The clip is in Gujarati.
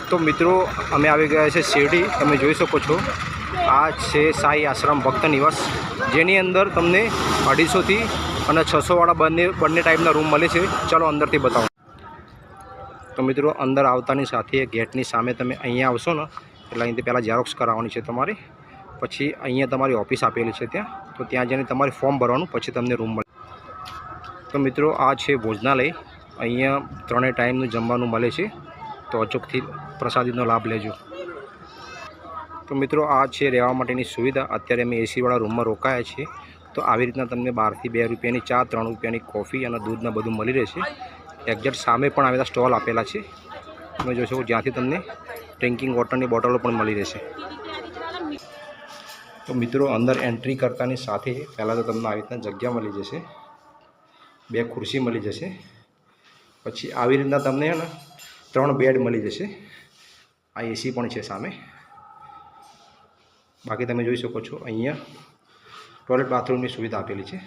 તો મિત્રો અમે આવી ગયા છે શિરડી। તમે જોઈ શકો છો આ છે સાઈ આશ્રમ ભક્ત નિવાસ, જેની અંદર તમને 250 અને 600 વાળા બંને ટાઈપના રૂમ મળે છે। ચાલો અંદરથી બતાવો। તો મિત્રો અંદર આવતાની સાથે ગેટની સામે તમે અહીંયા આવશો ને એટલે અહીંથી પહેલાં ઝેરોક્સ કરાવવાની છે તમારે, પછી અહીંયા તમારી ઓફિસ આપેલી છે ત્યાં, તો ત્યાં જઈને તમારે ફોર્મ ભરવાનું, પછી તમને રૂમ મળે। તો મિત્રો આ છે ભોજનાલય, અહીંયા 3 ટાઈમનું જમવાનું મળે છે, તો અચૂકથી પ્રસાદીનો લાભ લેજો। તો મિત્રો આ છે રહેવા માટેની સુવિધા। અત્યારે અમે એસીવાળા રૂમમાં રોકાયા છીએ। તો આવી રીતના તમને 12 થી 2 રૂપિયાની ચા, 3 રૂપિયાની કોફી અને દૂધને બધું મળી રહેશે। એક્ઝેક્ટ સામે પણ આવેલા સ્ટોલ આપેલા છે, તમે જોઈ શકો, જ્યાંથી તમને ડ્રિંકિંગ વોટરની બોટલો પણ મળી રહેશે। તો મિત્રો અંદર એન્ટ્રી કરતાની સાથે પહેલાં તો તમને આવી રીતના જગ્યા મળી જશે, 2 ખુરશી મળી જશે, પછી આવી રીતના તમને 3 બેડ મળી જશે। આ એસી પણ છે સામે। બાકી તમે જોઈ શકો છો અહીંયા ટોયલેટ બાથરૂમની સુવિધા આપેલી છે।